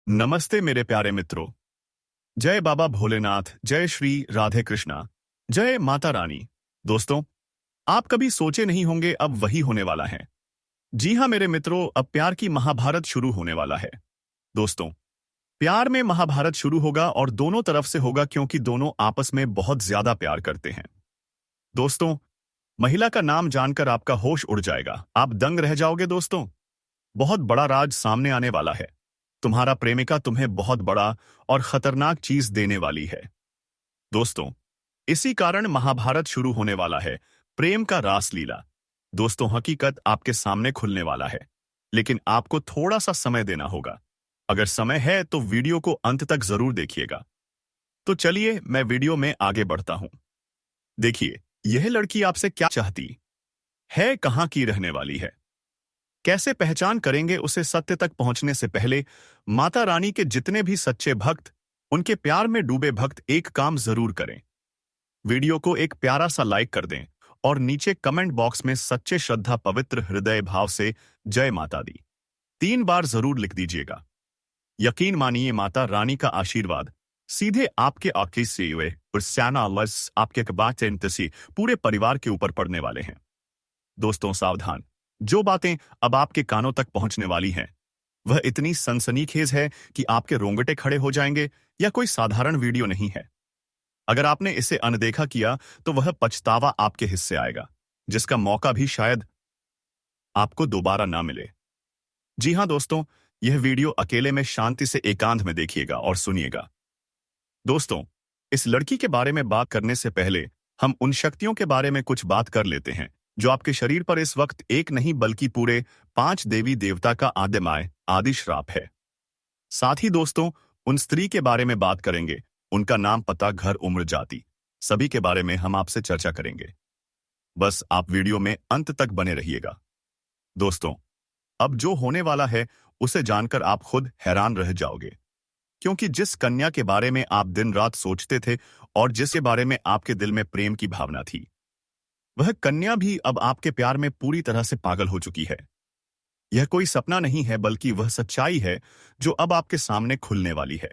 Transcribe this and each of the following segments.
नमस्ते मेरे प्यारे मित्रों। जय बाबा भोलेनाथ, जय श्री राधे कृष्णा, जय माता रानी। दोस्तों, आप कभी सोचे नहीं होंगे अब वही होने वाला है। जी हाँ मेरे मित्रों, अब प्यार की महाभारत शुरू होने वाला है। दोस्तों, प्यार में महाभारत शुरू होगा और दोनों तरफ से होगा क्योंकि दोनों आपस में बहुत ज्यादा प्यार करते हैं। दोस्तों, महिला का नाम जानकर आपका होश उड़ जाएगा, आप दंग रह जाओगे। दोस्तों, बहुत बड़ा राज सामने आने वाला है। तुम्हारा प्रेमिका तुम्हें बहुत बड़ा और खतरनाक चीज देने वाली है। दोस्तों, इसी कारण महाभारत शुरू होने वाला है, प्रेम का रासलीला। दोस्तों, हकीकत आपके सामने खुलने वाला है, लेकिन आपको थोड़ा सा समय देना होगा। अगर समय है तो वीडियो को अंत तक जरूर देखिएगा। तो चलिए मैं वीडियो में आगे बढ़ता हूं। देखिए, यह लड़की आपसे क्या चाहती है, कहां की रहने वाली है, कैसे पहचान करेंगे उसे। सत्य तक पहुंचने से पहले माता रानी के जितने भी सच्चे भक्त, उनके प्यार में डूबे भक्त एक काम जरूर करें। वीडियो को एक प्यारा सा लाइक कर दें और नीचे कमेंट बॉक्स में सच्चे श्रद्धा पवित्र हृदय भाव से जय माता दी 3 बार जरूर लिख दीजिएगा। यकीन मानिए, माता रानी का आशीर्वाद सीधे आपके आंखें से हुए और सैना लस आपके बातें से पूरे परिवार के ऊपर पड़ने वाले हैं। दोस्तों सावधान, जो बातें अब आपके कानों तक पहुंचने वाली हैं, वह इतनी सनसनीखेज है कि आपके रोंगटे खड़े हो जाएंगे। यह कोई साधारण वीडियो नहीं है। अगर आपने इसे अनदेखा किया तो वह पछतावा आपके हिस्से आएगा, जिसका मौका भी शायद आपको दोबारा ना मिले। जी हां दोस्तों, यह वीडियो अकेले में शांति से एकांत में देखिएगा और सुनिएगा। दोस्तों, इस लड़की के बारे में बात करने से पहले हम उन शक्तियों के बारे में कुछ बात कर लेते हैं जो आपके शरीर पर इस वक्त एक नहीं बल्कि पूरे 5 देवी देवता का आदिमाय आदि श्राप है। साथ ही दोस्तों, उन स्त्री के बारे में बात करेंगे, उनका नाम, पता, घर, उम्र, जाति, सभी के बारे में हम आपसे चर्चा करेंगे। बस आप वीडियो में अंत तक बने रहिएगा। दोस्तों, अब जो होने वाला है उसे जानकर आप खुद हैरान रह जाओगे, क्योंकि जिस कन्या के बारे में आप दिन रात सोचते थे और जिसके बारे में आपके दिल में प्रेम की भावना थी, वह कन्या भी अब आपके प्यार में पूरी तरह से पागल हो चुकी है। यह कोई सपना नहीं है बल्कि वह सच्चाई है जो अब आपके सामने खुलने वाली है।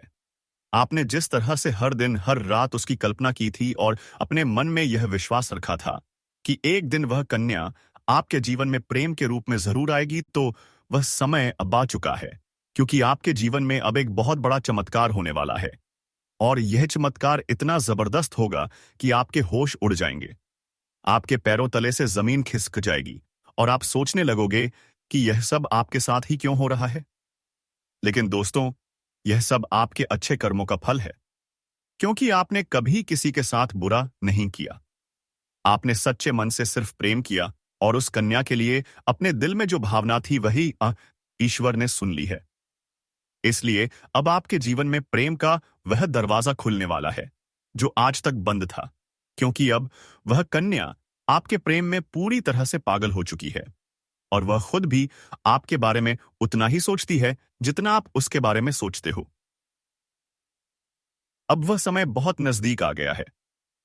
आपने जिस तरह से हर दिन हर रात उसकी कल्पना की थी और अपने मन में यह विश्वास रखा था कि एक दिन वह कन्या आपके जीवन में प्रेम के रूप में जरूर आएगी, तो वह समय अब आ चुका है, क्योंकि आपके जीवन में अब एक बहुत बड़ा चमत्कार होने वाला है। और यह चमत्कार इतना जबरदस्त होगा कि आपके होश उड़ जाएंगे, आपके पैरों तले से जमीन खिसक जाएगी और आप सोचने लगोगे कि यह सब आपके साथ ही क्यों हो रहा है। लेकिन दोस्तों, यह सब आपके अच्छे कर्मों का फल है, क्योंकि आपने कभी किसी के साथ बुरा नहीं किया। आपने सच्चे मन से सिर्फ प्रेम किया और उस कन्या के लिए अपने दिल में जो भावना थी वही ईश्वर ने सुन ली है। इसलिए अब आपके जीवन में प्रेम का वह दरवाजा खुलने वाला है जो आज तक बंद था, क्योंकि अब वह कन्या आपके प्रेम में पूरी तरह से पागल हो चुकी है और वह खुद भी आपके बारे में उतना ही सोचती है जितना आप उसके बारे में सोचते हो। अब वह समय बहुत नजदीक आ गया है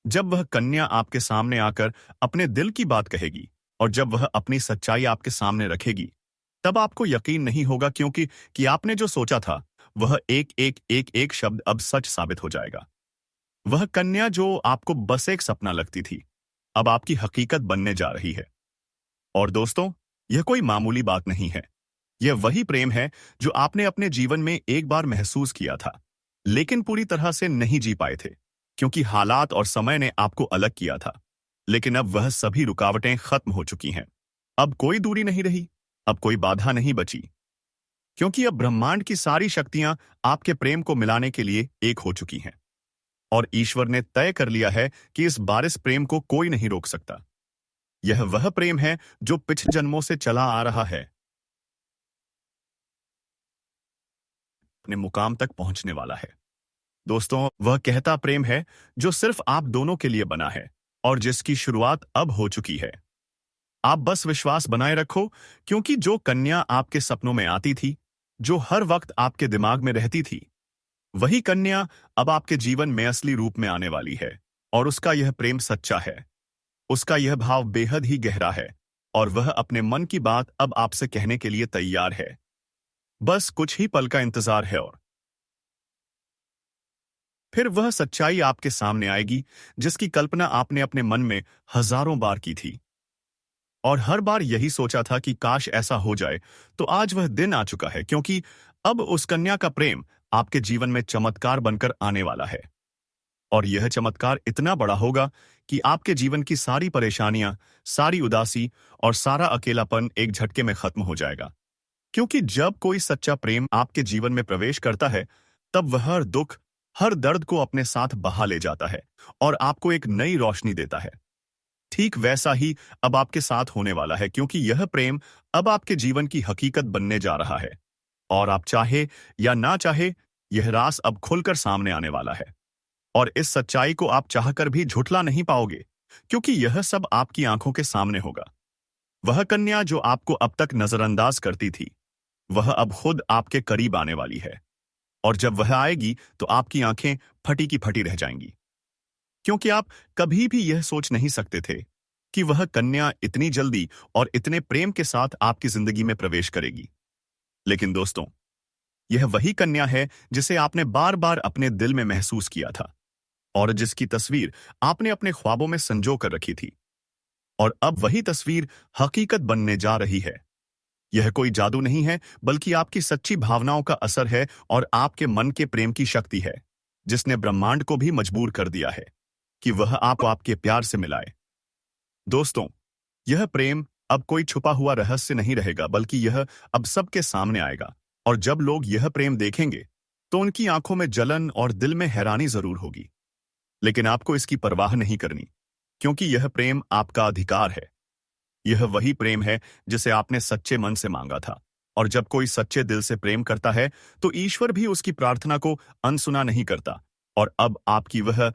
जब वह कन्या आपके सामने आकर अपने दिल की बात कहेगी, और जब वह अपनी सच्चाई आपके सामने रखेगी, तब आपको यकीन नहीं होगा, क्योंकि कि आपने जो सोचा था वह एक एक एक एक शब्द अब सच साबित हो जाएगा। वह कन्या जो आपको बस एक सपना लगती थी, अब आपकी हकीकत बनने जा रही है। और दोस्तों, यह कोई मामूली बात नहीं है। यह वही प्रेम है जो आपने अपने जीवन में एक बार महसूस किया था, लेकिन पूरी तरह से नहीं जी पाए थे, क्योंकि हालात और समय ने आपको अलग किया था। लेकिन अब वह सभी रुकावटें खत्म हो चुकी हैं। अब कोई दूरी नहीं रही, अब कोई बाधा नहीं बची, क्योंकि अब ब्रह्मांड की सारी शक्तियां आपके प्रेम को मिलाने के लिए एक हो चुकी हैं। और ईश्वर ने तय कर लिया है कि इस बार इस प्रेम को कोई नहीं रोक सकता। यह वह प्रेम है जो पिछले जन्मों से चला आ रहा है, अपने मुकाम तक पहुंचने वाला है। दोस्तों, वह कहता प्रेम है जो सिर्फ आप दोनों के लिए बना है और जिसकी शुरुआत अब हो चुकी है। आप बस विश्वास बनाए रखो, क्योंकि जो कन्या आपके सपनों में आती थी, जो हर वक्त आपके दिमाग में रहती थी, वही कन्या अब आपके जीवन में असली रूप में आने वाली है। और उसका यह प्रेम सच्चा है, उसका यह भाव बेहद ही गहरा है, और वह अपने मन की बात अब आपसे कहने के लिए तैयार है। बस कुछ ही पल का इंतजार है और फिर वह सच्चाई आपके सामने आएगी जिसकी कल्पना आपने अपने मन में हजारों बार की थी और हर बार यही सोचा था कि काश ऐसा हो जाए। तो आज वह दिन आ चुका है, क्योंकि अब उस कन्या का प्रेम आपके जीवन में चमत्कार बनकर आने वाला है। और यह चमत्कार इतना बड़ा होगा कि आपके जीवन की सारी परेशानियां, सारी उदासी और सारा अकेलापन एक झटके में खत्म हो जाएगा। क्योंकि जब कोई सच्चा प्रेम आपके जीवन में प्रवेश करता है, तब वह हर दुख, हर दर्द को अपने साथ बहा ले जाता है और आपको एक नई रोशनी देता है। ठीक वैसा ही अब आपके साथ होने वाला है, क्योंकि यह प्रेम अब आपके जीवन की हकीकत बनने जा रहा है। और आप चाहे या ना चाहे, यह राज अब खुलकर सामने आने वाला है। और इस सच्चाई को आप चाहकर भी झुठला नहीं पाओगे, क्योंकि यह सब आपकी आंखों के सामने होगा। वह कन्या जो आपको अब तक नजरअंदाज करती थी, वह अब खुद आपके करीब आने वाली है। और जब वह आएगी तो आपकी आंखें फटी की फटी रह जाएंगी, क्योंकि आप कभी भी यह सोच नहीं सकते थे कि वह कन्या इतनी जल्दी और इतने प्रेम के साथ आपकी जिंदगी में प्रवेश करेगी। लेकिन दोस्तों, यह वही कन्या है जिसे आपने बार बार अपने दिल में महसूस किया था और जिसकी तस्वीर आपने अपने ख्वाबों में संजो कर रखी थी। और अब वही तस्वीर हकीकत बनने जा रही है। यह कोई जादू नहीं है, बल्कि आपकी सच्ची भावनाओं का असर है और आपके मन के प्रेम की शक्ति है, जिसने ब्रह्मांड को भी मजबूर कर दिया है कि वह आपको आपके प्यार से मिलाए। दोस्तों, यह प्रेम अब कोई छुपा हुआ रहस्य नहीं रहेगा, बल्कि यह अब सबके सामने आएगा। और जब लोग यह प्रेम देखेंगे, तो उनकी आंखों में जलन और दिल में हैरानी जरूर होगी। लेकिन आपको इसकी परवाह नहीं करनी, क्योंकि यह प्रेम आपका अधिकार है। यह वही प्रेम है जिसे आपने सच्चे मन से मांगा था। और जब कोई सच्चे दिल से प्रेम करता है, तो ईश्वर भी उसकी प्रार्थना को अनसुना नहीं करता। और अब आपकी वह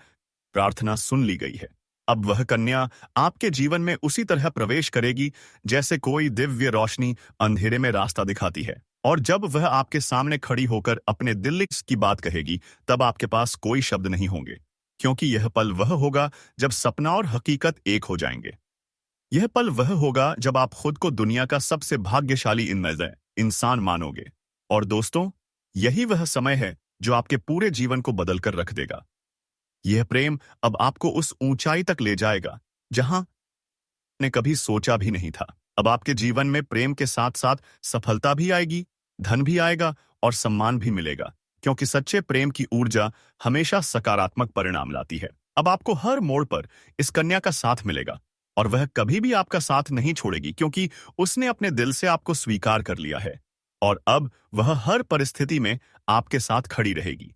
प्रार्थना सुन ली गई है। अब वह कन्या आपके जीवन में उसी तरह प्रवेश करेगी जैसे कोई दिव्य रोशनी अंधेरे में रास्ता दिखाती है। और जब वह आपके सामने खड़ी होकर अपने दिल की बात कहेगी, तब आपके पास कोई शब्द नहीं होंगे, क्योंकि यह पल वह होगा जब सपना और हकीकत एक हो जाएंगे। यह पल वह होगा जब आप खुद को दुनिया का सबसे भाग्यशाली इंसान मानोगे। और दोस्तों, यही वह समय है जो आपके पूरे जीवन को बदलकर रख देगा। यह प्रेम अब आपको उस ऊंचाई तक ले जाएगा जहां आपने कभी सोचा भी नहीं था। अब आपके जीवन में प्रेम के साथ साथ सफलता भी आएगी, धन भी आएगा और सम्मान भी मिलेगा, क्योंकि सच्चे प्रेम की ऊर्जा हमेशा सकारात्मक परिणाम लाती है। अब आपको हर मोड़ पर इस कन्या का साथ मिलेगा और वह कभी भी आपका साथ नहीं छोड़ेगी, क्योंकि उसने अपने दिल से आपको स्वीकार कर लिया है। और अब वह हर परिस्थिति में आपके साथ खड़ी रहेगी,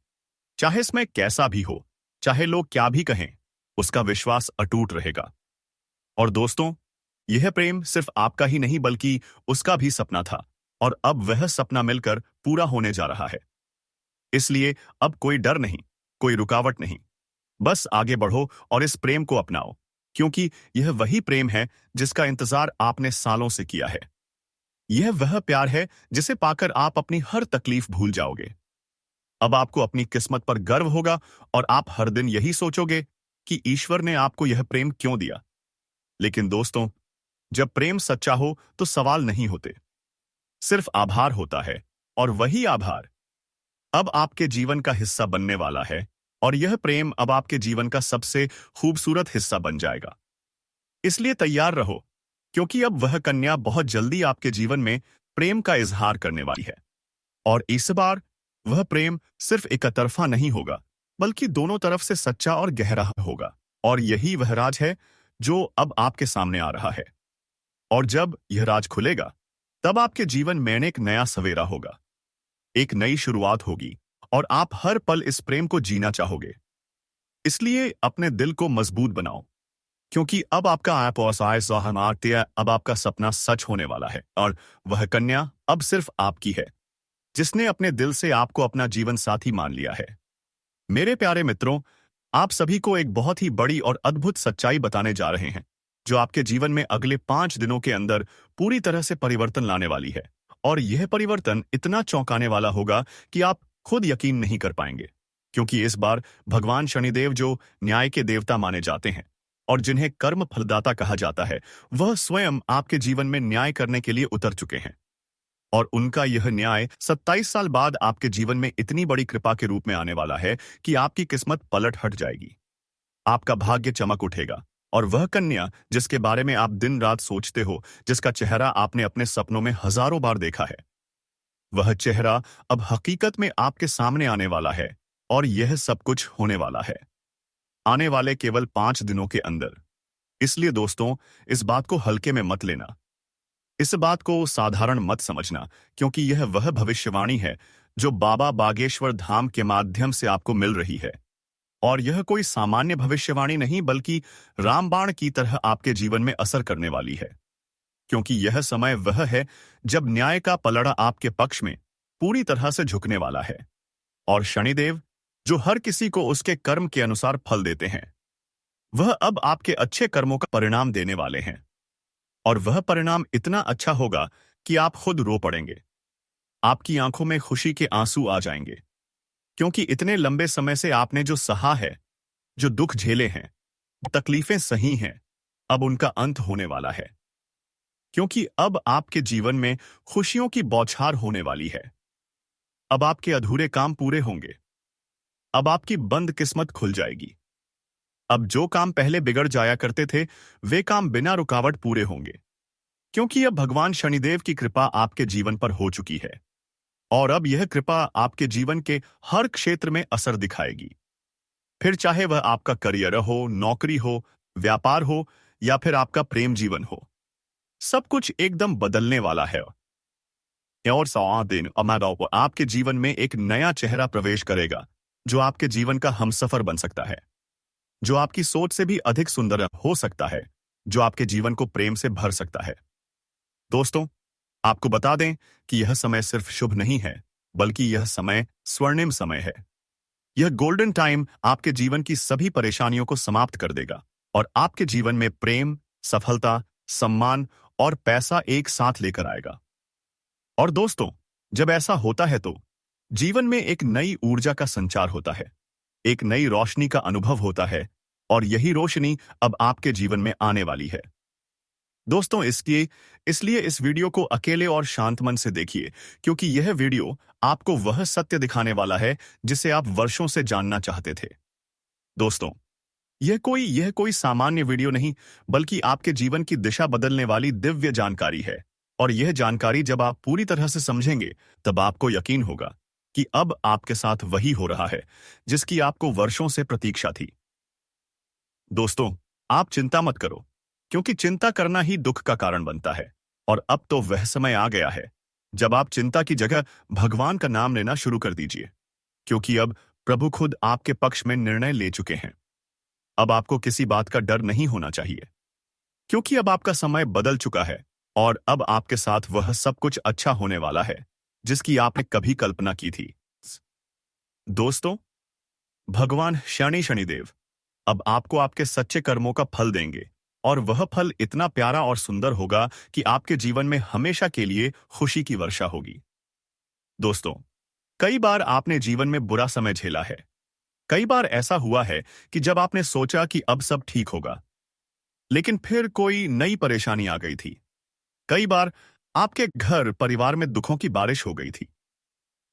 चाहे इसमें कैसा भी हो, चाहे लोग क्या भी कहें, उसका विश्वास अटूट रहेगा। और दोस्तों, यह प्रेम सिर्फ आपका ही नहीं बल्कि उसका भी सपना था, और अब वह सपना मिलकर पूरा होने जा रहा है। इसलिए अब कोई डर नहीं, कोई रुकावट नहीं। बस आगे बढ़ो और इस प्रेम को अपनाओ, क्योंकि यह वही प्रेम है जिसका इंतजार आपने सालों से किया है। यह वह प्यार है जिसे पाकर आप अपनी हर तकलीफ भूल जाओगे। अब आपको अपनी किस्मत पर गर्व होगा और आप हर दिन यही सोचोगे कि ईश्वर ने आपको यह प्रेम क्यों दिया। लेकिन दोस्तों, जब प्रेम सच्चा हो तो सवाल नहीं होते, सिर्फ आभार होता है। और वही आभार अब आपके जीवन का हिस्सा बनने वाला है, और यह प्रेम अब आपके जीवन का सबसे खूबसूरत हिस्सा बन जाएगा। इसलिए तैयार रहो, क्योंकि अब वह कन्या बहुत जल्दी आपके जीवन में प्रेम का इजहार करने वाली है। और इस बार वह प्रेम सिर्फ एकतरफा नहीं होगा, बल्कि दोनों तरफ से सच्चा और गहरा होगा। और यही वह राज है जो अब आपके सामने आ रहा है। और जब यह राज खुलेगा, तब आपके जीवन में एक नया सवेरा होगा, एक नई शुरुआत होगी, और आप हर पल इस प्रेम को जीना चाहोगे। इसलिए अपने दिल को मजबूत बनाओ, क्योंकि अब आपका अब आपका सपना सच होने वाला है। और वह कन्या अब सिर्फ आपकी है, जिसने अपने दिल से आपको अपना जीवन साथी मान लिया है। मेरे प्यारे मित्रों, आप सभी को एक बहुत ही बड़ी और अद्भुत सच्चाई बताने जा रहे हैं, जो आपके जीवन में अगले 5 दिनों के अंदर पूरी तरह से परिवर्तन लाने वाली है। और यह परिवर्तन इतना चौंकाने वाला होगा कि आप खुद यकीन नहीं कर पाएंगे, क्योंकि इस बार भगवान शनिदेव, जो न्याय के देवता माने जाते हैं और जिन्हें कर्म फलदाता कहा जाता है, वह स्वयं आपके जीवन में न्याय करने के लिए उतर चुके हैं। और उनका यह न्याय 27 साल बाद आपके जीवन में इतनी बड़ी कृपा के रूप में आने वाला है कि आपकी किस्मत पलट हट जाएगी। आपका भाग्य चमक उठेगा और वह कन्या जिसके बारे में आप दिन रात सोचते हो, जिसका चेहरा आपने अपने सपनों में हजारों बार देखा है, वह चेहरा अब हकीकत में आपके सामने आने वाला है। और यह सब कुछ होने वाला है आने वाले केवल 5 दिनों के अंदर। इसलिए दोस्तों, इस बात को हल्के में मत लेना, इस बात को साधारण मत समझना, क्योंकि यह वह भविष्यवाणी है जो बाबा बागेश्वर धाम के माध्यम से आपको मिल रही है। और यह कोई सामान्य भविष्यवाणी नहीं, बल्कि रामबाण की तरह आपके जीवन में असर करने वाली है। क्योंकि यह समय वह है जब न्याय का पलड़ा आपके पक्ष में पूरी तरह से झुकने वाला है। और शनिदेव, जो हर किसी को उसके कर्म के अनुसार फल देते हैं, वह अब आपके अच्छे कर्मों का परिणाम देने वाले हैं। और वह परिणाम इतना अच्छा होगा कि आप खुद रो पड़ेंगे। आपकी आंखों में खुशी के आंसू आ जाएंगे, क्योंकि इतने लंबे समय से आपने जो सहा है, जो दुख झेले हैं, तकलीफें सही हैं, अब उनका अंत होने वाला है। क्योंकि अब आपके जीवन में खुशियों की बौछार होने वाली है। अब आपके अधूरे काम पूरे होंगे। अब आपकी बंद किस्मत खुल जाएगी। अब जो काम पहले बिगड़ जाया करते थे, वे काम बिना रुकावट पूरे होंगे। क्योंकि अब भगवान शनिदेव की कृपा आपके जीवन पर हो चुकी है। और अब यह कृपा आपके जीवन के हर क्षेत्र में असर दिखाएगी। फिर चाहे वह आपका करियर हो, नौकरी हो, व्यापार हो, या फिर आपका प्रेम जीवन हो, सब कुछ एकदम बदलने वाला है। और 100 दिन आपके जीवन में एक नया चेहरा प्रवेश करेगा, जो आपके जीवन का हमसफर बन सकता है, जो आपकी सोच से भी अधिक सुंदर हो सकता है, जो आपके जीवन को प्रेम से भर सकता है। दोस्तों, आपको बता दें कि यह समय सिर्फ शुभ नहीं है, बल्कि यह समय स्वर्णिम समय है। यह गोल्डन टाइम आपके जीवन की सभी परेशानियों को समाप्त कर देगा और आपके जीवन में प्रेम, सफलता, सम्मान और पैसा एक साथ लेकर आएगा। और दोस्तों, जब ऐसा होता है तो जीवन में एक नई ऊर्जा का संचार होता है, एक नई रोशनी का अनुभव होता है, और यही रोशनी अब आपके जीवन में आने वाली है। दोस्तों, इसलिए इस वीडियो को अकेले और शांत मन से देखिए, क्योंकि यह वीडियो आपको वह सत्य दिखाने वाला है जिसे आप वर्षों से जानना चाहते थे। दोस्तों, यह कोई सामान्य वीडियो नहीं, बल्कि आपके जीवन की दिशा बदलने वाली दिव्य जानकारी है। और यह जानकारी जब आप पूरी तरह से समझेंगे, तब आपको यकीन होगा कि अब आपके साथ वही हो रहा है जिसकी आपको वर्षों से प्रतीक्षा थी। दोस्तों, आप चिंता मत करो, क्योंकि चिंता करना ही दुख का कारण बनता है। और अब तो वह समय आ गया है जब आप चिंता की जगह भगवान का नाम लेना शुरू कर दीजिए, क्योंकि अब प्रभु खुद आपके पक्ष में निर्णय ले चुके हैं। अब आपको किसी बात का डर नहीं होना चाहिए, क्योंकि अब आपका समय बदल चुका है और अब आपके साथ वह सब कुछ अच्छा होने वाला है जिसकी आपने कभी कल्पना की थी। दोस्तों, भगवान शनिदेव अब आपको आपके सच्चे कर्मों का फल देंगे, और वह फल इतना प्यारा और सुंदर होगा कि आपके जीवन में हमेशा के लिए खुशी की वर्षा होगी। दोस्तों, कई बार आपने जीवन में बुरा समय झेला है। कई बार ऐसा हुआ है कि जब आपने सोचा कि अब सब ठीक होगा, लेकिन फिर कोई नई परेशानी आ गई थी। कई बार आपके घर परिवार में दुखों की बारिश हो गई थी,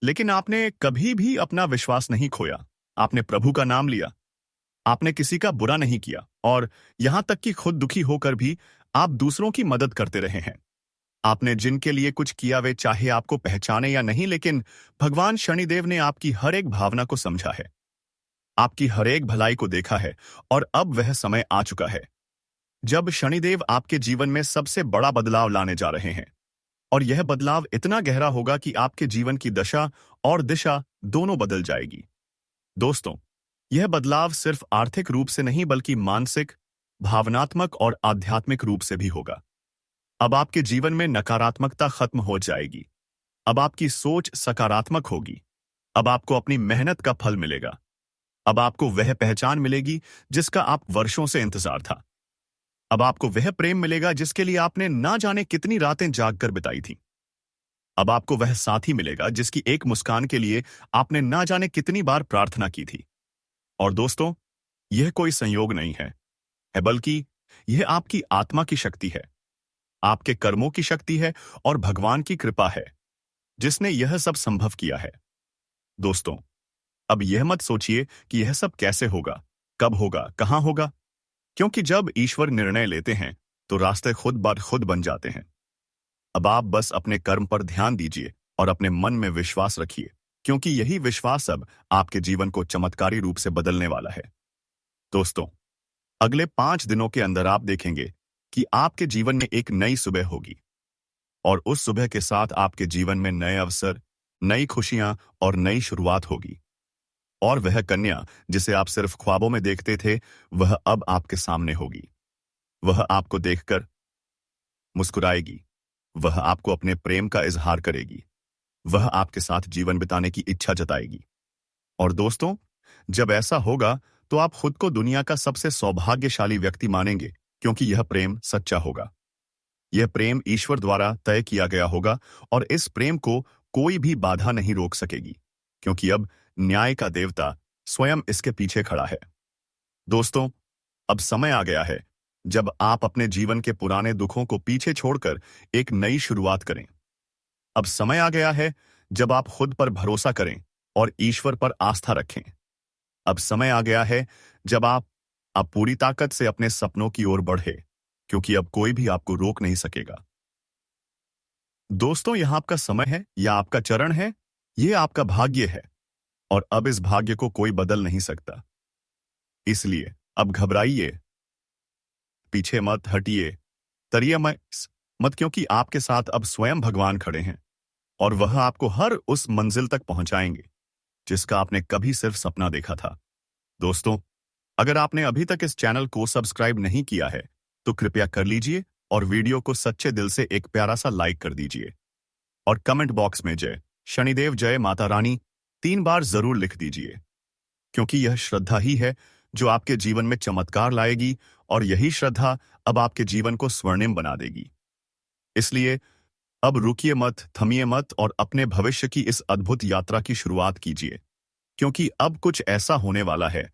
लेकिन आपने कभी भी अपना विश्वास नहीं खोया। आपने प्रभु का नाम लिया, आपने किसी का बुरा नहीं किया, और यहां तक कि खुद दुखी होकर भी आप दूसरों की मदद करते रहे हैं। आपने जिनके लिए कुछ किया, वे चाहे आपको पहचाने या नहीं, लेकिन भगवान शनिदेव ने आपकी हर एक भावना को समझा है, आपकी हर एक भलाई को देखा है। और अब वह समय आ चुका है जब शनिदेव आपके जीवन में सबसे बड़ा बदलाव लाने जा रहे हैं। और यह बदलाव इतना गहरा होगा कि आपके जीवन की दशा और दिशा दोनों बदल जाएगी। दोस्तों, यह बदलाव सिर्फ आर्थिक रूप से नहीं, बल्कि मानसिक, भावनात्मक और आध्यात्मिक रूप से भी होगा। अब आपके जीवन में नकारात्मकता खत्म हो जाएगी। अब आपकी सोच सकारात्मक होगी। अब आपको अपनी मेहनत का फल मिलेगा। अब आपको वह पहचान मिलेगी जिसका आप वर्षों से इंतजार था। अब आपको वह प्रेम मिलेगा जिसके लिए आपने ना जाने कितनी रातें जागकर बिताई थी। अब आपको वह साथी मिलेगा जिसकी एक मुस्कान के लिए आपने ना जाने कितनी बार प्रार्थना की थी। और दोस्तों, यह कोई संयोग नहीं है, बल्कि यह आपकी आत्मा की शक्ति है, आपके कर्मों की शक्ति है और भगवान की कृपा है जिसने यह सब संभव किया है। दोस्तों, अब यह मत सोचिए कि यह सब कैसे होगा, कब होगा, कहाँ होगा, क्योंकि जब ईश्वर निर्णय लेते हैं तो रास्ते खुद ब खुद बन जाते हैं। अब आप बस अपने कर्म पर ध्यान दीजिए और अपने मन में विश्वास रखिए, क्योंकि यही विश्वास अब आपके जीवन को चमत्कारी रूप से बदलने वाला है। दोस्तों, अगले 5 दिनों के अंदर आप देखेंगे कि आपके जीवन में एक नई सुबह होगी, और उस सुबह के साथ आपके जीवन में नए अवसर, नई खुशियां और नई शुरुआत होगी। और वह कन्या जिसे आप सिर्फ ख्वाबों में देखते थे, वह अब आपके सामने होगी। वह आपको देखकर मुस्कुराएगी, वह आपको अपने प्रेम का इजहार करेगी, वह आपके साथ जीवन बिताने की इच्छा जताएगी। और दोस्तों, जब ऐसा होगा तो आप खुद को दुनिया का सबसे सौभाग्यशाली व्यक्ति मानेंगे, क्योंकि यह प्रेम सच्चा होगा। यह प्रेम ईश्वर द्वारा तय किया गया होगा, और इस प्रेम को कोई भी बाधा नहीं रोक सकेगी, क्योंकि अब न्याय का देवता स्वयं इसके पीछे खड़ा है। दोस्तों, अब समय आ गया है जब आप अपने जीवन के पुराने दुखों को पीछे छोड़कर एक नई शुरुआत करें। अब समय आ गया है जब आप खुद पर भरोसा करें और ईश्वर पर आस्था रखें। अब समय आ गया है जब आप पूरी ताकत से अपने सपनों की ओर बढ़े, क्योंकि अब कोई भी आपको रोक नहीं सकेगा। दोस्तों, यह आपका समय है या आपका चरण है, यह आपका भाग्य है, और अब इस भाग्य को कोई बदल नहीं सकता। इसलिए अब घबराइए, पीछे मत हटिए, तरिए मत, क्योंकि आपके साथ अब स्वयं भगवान खड़े हैं, और वह आपको हर उस मंजिल तक पहुंचाएंगे जिसका आपने कभी सिर्फ सपना देखा था। दोस्तों, अगर आपने अभी तक इस चैनल को सब्सक्राइब नहीं किया है तो कृपया कर लीजिए, और वीडियो को सच्चे दिल से एक प्यारा सा लाइक कर दीजिए, और कमेंट बॉक्स में जय शनिदेव, जय माता रानी 3 बार जरूर लिख दीजिए, क्योंकि यह श्रद्धा ही है जो आपके जीवन में चमत्कार लाएगी, और यही श्रद्धा अब आपके जीवन को स्वर्णिम बना देगी। इसलिए अब रुकिए मत, थमिए मत, और अपने भविष्य की इस अद्भुत यात्रा की शुरुआत कीजिए, क्योंकि अब कुछ ऐसा होने वाला है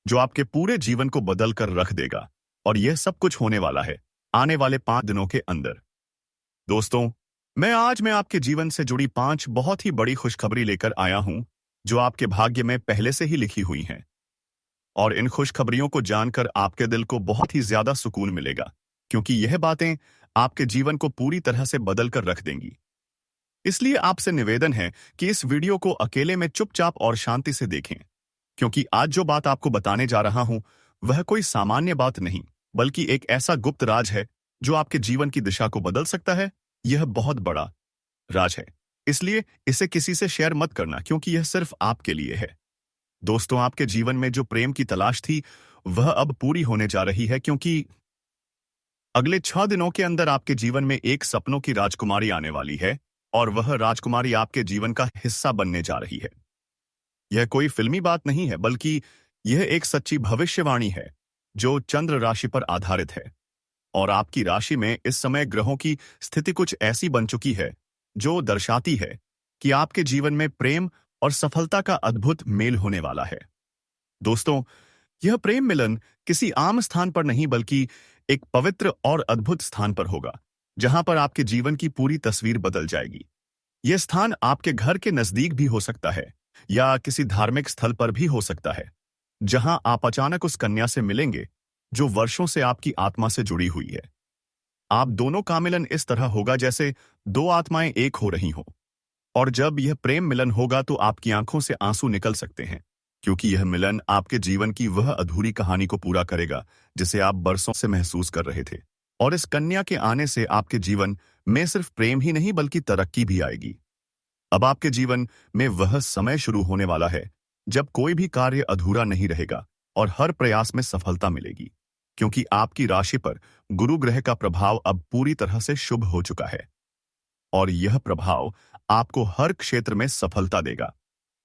जो आपके पूरे जीवन को बदल कर रख देगा, और यह सब कुछ होने वाला है आने वाले 5 दिनों के अंदर। दोस्तों, मैं आपके जीवन से जुड़ी 5 बहुत ही बड़ी खुशखबरी लेकर आया हूं, जो आपके भाग्य में पहले से ही लिखी हुई हैं। और इन खुशखबरियों को जानकर आपके दिल को बहुत ही ज्यादा सुकून मिलेगा, क्योंकि यह बातें आपके जीवन को पूरी तरह से बदल कर रख देंगी। इसलिए आपसे निवेदन है कि इस वीडियो को अकेले में चुपचाप और शांति से देखें, क्योंकि आज जो बात आपको बताने जा रहा हूं वह कोई सामान्य बात नहीं, बल्कि एक ऐसा गुप्त राज है जो आपके जीवन की दिशा को बदल सकता है। यह बहुत बड़ा राज है, इसलिए इसे किसी से शेयर मत करना, क्योंकि यह सिर्फ आपके लिए है। दोस्तों, आपके जीवन में जो प्रेम की तलाश थी वह अब पूरी होने जा रही है, क्योंकि अगले 6 दिनों के अंदर आपके जीवन में एक सपनों की राजकुमारी आने वाली है, और वह राजकुमारी आपके जीवन का हिस्सा बनने जा रही है। यह कोई फिल्मी बात नहीं है, बल्कि यह एक सच्ची भविष्यवाणी है जो चंद्र राशि पर आधारित है। और आपकी राशि में इस समय ग्रहों की स्थिति कुछ ऐसी बन चुकी है जो दर्शाती है कि आपके जीवन में प्रेम और सफलता का अद्भुत मेल होने वाला है। दोस्तों, यह प्रेम मिलन किसी आम स्थान पर नहीं, बल्कि एक पवित्र और अद्भुत स्थान पर होगा, जहां पर आपके जीवन की पूरी तस्वीर बदल जाएगी। यह स्थान आपके घर के नजदीक भी हो सकता है, या किसी धार्मिक स्थल पर भी हो सकता है, जहां आप अचानक उस कन्या से मिलेंगे जो वर्षों से आपकी आत्मा से जुड़ी हुई है। आप दोनों का मिलन इस तरह होगा जैसे 2 आत्माएं एक हो रही हों, और जब यह प्रेम मिलन होगा तो आपकी आंखों से आंसू निकल सकते हैं, क्योंकि यह मिलन आपके जीवन की वह अधूरी कहानी को पूरा करेगा जिसे आप बरसों से महसूस कर रहे थे। और इस कन्या के आने से आपके जीवन में सिर्फ प्रेम ही नहीं, बल्कि तरक्की भी आएगी। अब आपके जीवन में वह समय शुरू होने वाला है जब कोई भी कार्य अधूरा नहीं रहेगा और हर प्रयास में सफलता मिलेगी, क्योंकि आपकी राशि पर गुरु ग्रह का प्रभाव अब पूरी तरह से शुभ हो चुका है, और यह प्रभाव आपको हर क्षेत्र में सफलता देगा,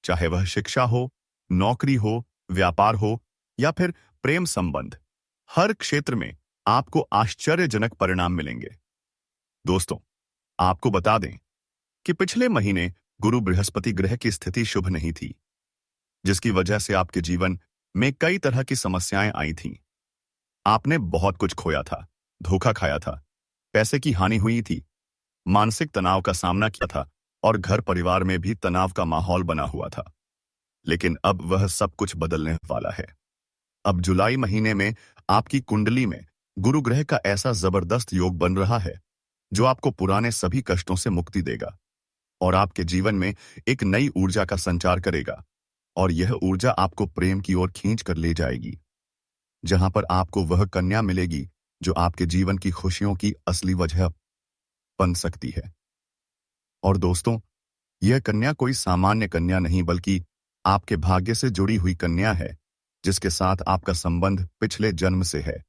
चाहे वह शिक्षा हो, नौकरी हो, व्यापार हो, या फिर प्रेम संबंध। हर क्षेत्र में आपको आश्चर्यजनक परिणाम मिलेंगे। दोस्तों, आपको बता दें कि पिछले महीने गुरु बृहस्पति ग्रह की स्थिति शुभ नहीं थी, जिसकी वजह से आपके जीवन में कई तरह की समस्याएं आई थीं। आपने बहुत कुछ खोया था, धोखा खाया था, पैसे की हानि हुई थी, मानसिक तनाव का सामना किया था, और घर परिवार में भी तनाव का माहौल बना हुआ था। लेकिन अब वह सब कुछ बदलने वाला है। अब जुलाई महीने में आपकी कुंडली में गुरु ग्रह का ऐसा जबरदस्त योग बन रहा है जो आपको पुराने सभी कष्टों से मुक्ति देगा और आपके जीवन में एक नई ऊर्जा का संचार करेगा। और यह ऊर्जा आपको प्रेम की ओर खींच कर ले जाएगी, जहां पर आपको वह कन्या मिलेगी जो आपके जीवन की खुशियों की असली वजह बन सकती है। और दोस्तों, यह कन्या कोई सामान्य कन्या नहीं बल्कि आपके भाग्य से जुड़ी हुई कन्या है, जिसके साथ आपका संबंध पिछले जन्म से है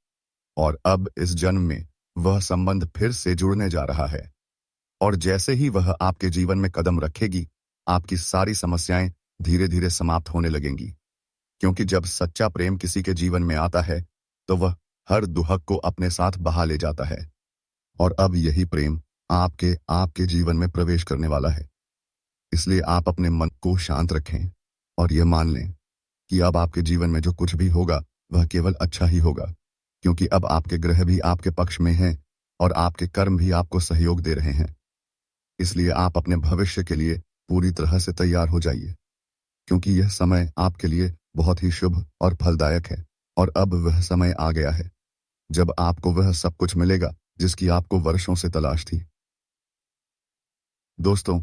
और अब इस जन्म में वह संबंध फिर से जुड़ने जा रहा है। और जैसे ही वह आपके जीवन में कदम रखेगी, आपकी सारी समस्याएं धीरे धीरे समाप्त होने लगेंगी, क्योंकि जब सच्चा प्रेम किसी के जीवन में आता है तो वह हर दुहक को अपने साथ बहा ले जाता है। और अब यही प्रेम आपके आपके जीवन में प्रवेश करने वाला है। इसलिए आप अपने मन को शांत रखें और यह मान लें कि अब आपके जीवन में जो कुछ भी होगा वह केवल अच्छा ही होगा, क्योंकि अब आपके ग्रह भी आपके पक्ष में हैं और आपके कर्म भी आपको सहयोग दे रहे हैं। इसलिए आप अपने भविष्य के लिए पूरी तरह से तैयार हो जाइए, क्योंकि यह समय आपके लिए बहुत ही शुभ और फलदायक है। और अब वह समय आ गया है जब आपको वह सब कुछ मिलेगा जिसकी आपको वर्षों से तलाश थी। दोस्तों,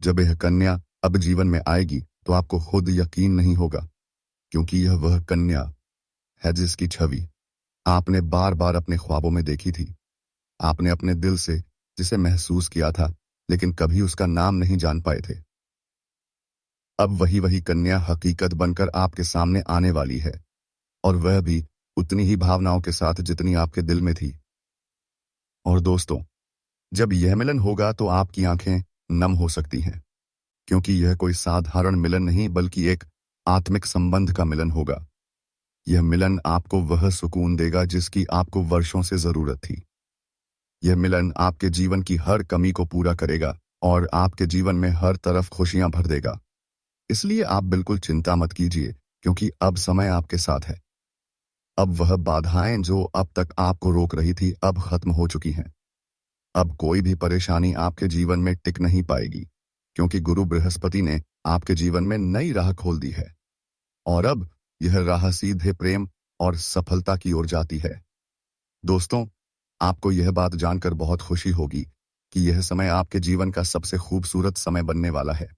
जब यह कन्या अब जीवन में आएगी तो आपको खुद यकीन नहीं होगा, क्योंकि यह वह कन्या है जिसकी छवि आपने बार बार अपने ख्वाबों में देखी थी। आपने अपने दिल से जिसे महसूस किया था, लेकिन कभी उसका नाम नहीं जान पाए थे। अब वही वही कन्या हकीकत बनकर आपके सामने आने वाली है, और वह भी उतनी ही भावनाओं के साथ जितनी आपके दिल में थी। और दोस्तों, जब यह मिलन होगा तो आपकी आंखें नम हो सकती हैं, क्योंकि यह कोई साधारण मिलन नहीं बल्कि एक आत्मिक संबंध का मिलन होगा। यह मिलन आपको वह सुकून देगा जिसकी आपको वर्षों से जरूरत थी। यह मिलन आपके जीवन की हर कमी को पूरा करेगा और आपके जीवन में हर तरफ खुशियां भर देगा। इसलिए आप बिल्कुल चिंता मत कीजिए, क्योंकि अब समय आपके साथ है। अब वह बाधाएं जो अब तक आपको रोक रही थी अब खत्म हो चुकी हैं। अब कोई भी परेशानी आपके जीवन में टिक नहीं पाएगी, क्योंकि गुरु बृहस्पति ने आपके जीवन में नई राह खोल दी है। और अब यह राह सीधे प्रेम और सफलता की ओर जाती है। दोस्तों, आपको यह बात जानकर बहुत खुशी होगी कि यह समय आपके जीवन का सबसे खूबसूरत समय बनने वाला है।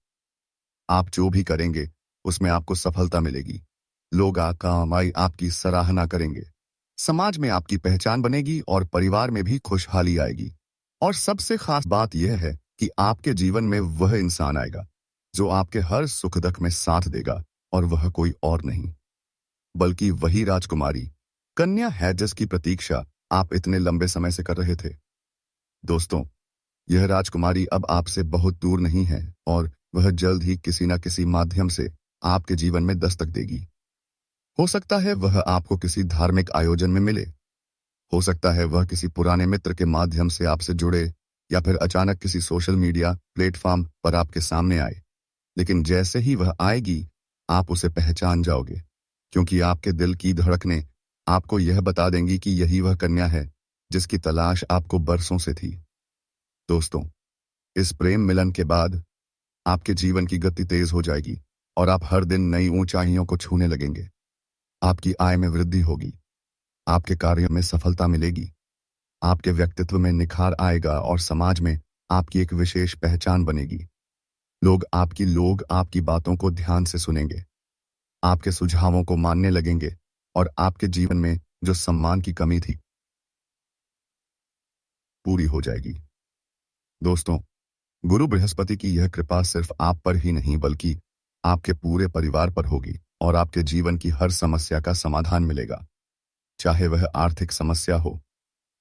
आप जो भी करेंगे उसमें आपको सफलता मिलेगी। लोग आपकी सराहना करेंगे, समाज में आपकी पहचान बनेगी और परिवार में भी खुशहाली आएगी। और सबसे खास बात यह है कि आपके जीवन में वह इंसान आएगा जो आपके हर सुख दुख में साथ देगा, और वह कोई और नहीं बल्कि वही राजकुमारी कन्या है जिसकी प्रतीक्षा आप इतने लंबे समय से कर रहे थे। दोस्तों, यह राजकुमारी अब आपसे बहुत दूर नहीं है और वह जल्द ही किसी न किसी माध्यम से आपके जीवन में दस्तक देगी। हो सकता है वह आपको किसी धार्मिक आयोजन में मिले, हो सकता है वह किसी पुराने मित्र के माध्यम से आपसे जुड़े, या फिर अचानक किसी सोशल मीडिया प्लेटफॉर्म पर आपके सामने आए। लेकिन जैसे ही वह आएगी आप उसे पहचान जाओगे, क्योंकि आपके दिल की धड़कनें आपको यह बता देंगी कि यही वह कन्या है जिसकी तलाश आपको बरसों से थी। दोस्तों, इस प्रेम मिलन के बाद आपके जीवन की गति तेज हो जाएगी और आप हर दिन नई ऊंचाइयों को छूने लगेंगे। आपकी आय में वृद्धि होगी, आपके कार्यों में सफलता मिलेगी, आपके व्यक्तित्व में निखार आएगा और समाज में आपकी एक विशेष पहचान बनेगी। लोग आपकी बातों को ध्यान से सुनेंगे, आपके सुझावों को मानने लगेंगे और आपके जीवन में जो सम्मान की कमी थी पूरी हो जाएगी। दोस्तों, गुरु बृहस्पति की यह कृपा सिर्फ आप पर ही नहीं बल्कि आपके पूरे परिवार पर होगी और आपके जीवन की हर समस्या का समाधान मिलेगा। चाहे वह आर्थिक समस्या हो,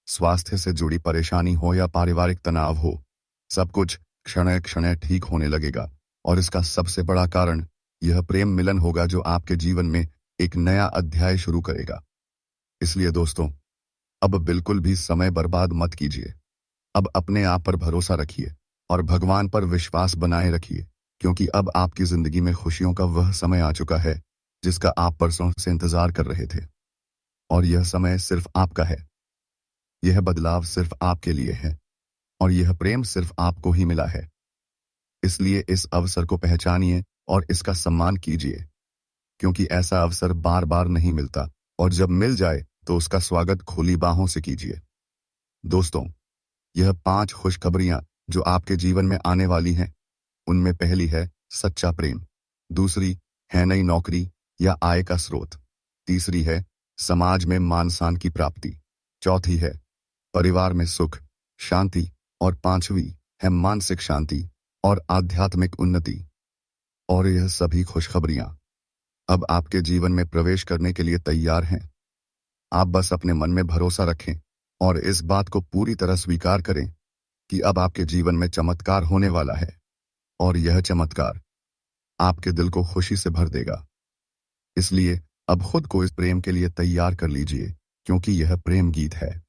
स्वास्थ्य से जुड़ी परेशानी हो या पारिवारिक तनाव हो, सब कुछ क्षण क्षण ठीक होने लगेगा। और इसका सबसे बड़ा कारण यह प्रेम मिलन होगा जो आपके जीवन में एक नया अध्याय शुरू करेगा। इसलिए दोस्तों, अब बिल्कुल भी समय बर्बाद मत कीजिए। अब अपने आप पर भरोसा रखिए और भगवान पर विश्वास बनाए रखिए, क्योंकि अब आपकी जिंदगी में खुशियों का वह समय आ चुका है जिसका आप बरसों से इंतजार कर रहे थे। और यह समय सिर्फ आपका है, यह बदलाव सिर्फ आपके लिए है और यह प्रेम सिर्फ आपको ही मिला है। इसलिए इस अवसर को पहचानिए और इसका सम्मान कीजिए, क्योंकि ऐसा अवसर बार बार नहीं मिलता, और जब मिल जाए तो उसका स्वागत खुली बाहों से कीजिए। दोस्तों, यह 5 खुशखबरियां जो आपके जीवन में आने वाली हैं, उनमें पहली है सच्चा प्रेम, दूसरी है नई नौकरी या आय का स्रोत, तीसरी है समाज में मान सम्मान की प्राप्ति, चौथी है परिवार में सुख शांति, और पांचवी है मानसिक शांति और आध्यात्मिक उन्नति। और यह सभी खुशखबरियां अब आपके जीवन में प्रवेश करने के लिए तैयार हैं। आप बस अपने मन में भरोसा रखें और इस बात को पूरी तरह स्वीकार करें कि अब आपके जीवन में चमत्कार होने वाला है, और यह चमत्कार आपके दिल को खुशी से भर देगा। इसलिए अब खुद को इस प्रेम के लिए तैयार कर लीजिए, क्योंकि यह प्रेम गीत है।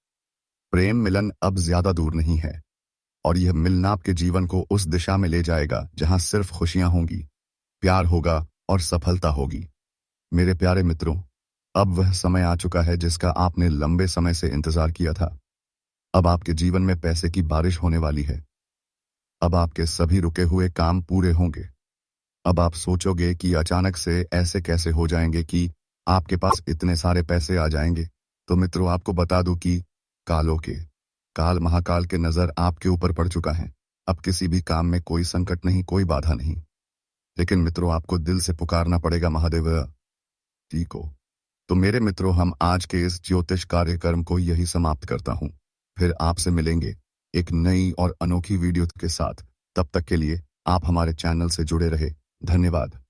प्रेम मिलन अब ज्यादा दूर नहीं है, और यह मिलन आपके जीवन को उस दिशा में ले जाएगा जहां सिर्फ खुशियां होंगी, प्यार होगा और सफलता होगी। मेरे प्यारे मित्रों, अब वह समय आ चुका है जिसका आपने लंबे समय से इंतजार किया था। अब आपके जीवन में पैसे की बारिश होने वाली है। अब आपके सभी रुके हुए काम पूरे होंगे। अब आप सोचोगे कि अचानक से ऐसे कैसे हो जाएंगे कि आपके पास इतने सारे पैसे आ जाएंगे। तो मित्रों, आपको बता दूं कि काल महाकाल के नजर आपके ऊपर पड़ चुका है। अब किसी भी काम में कोई संकट नहीं, कोई बाधा नहीं। लेकिन मित्रों, आपको दिल से पुकारना पड़ेगा महादेव जी को। तो मेरे मित्रों, हम आज के इस ज्योतिष कार्यक्रम को यही समाप्त करता हूं। फिर आपसे मिलेंगे एक नई और अनोखी वीडियो के साथ। तब तक के लिए आप हमारे चैनल से जुड़े रहे। धन्यवाद।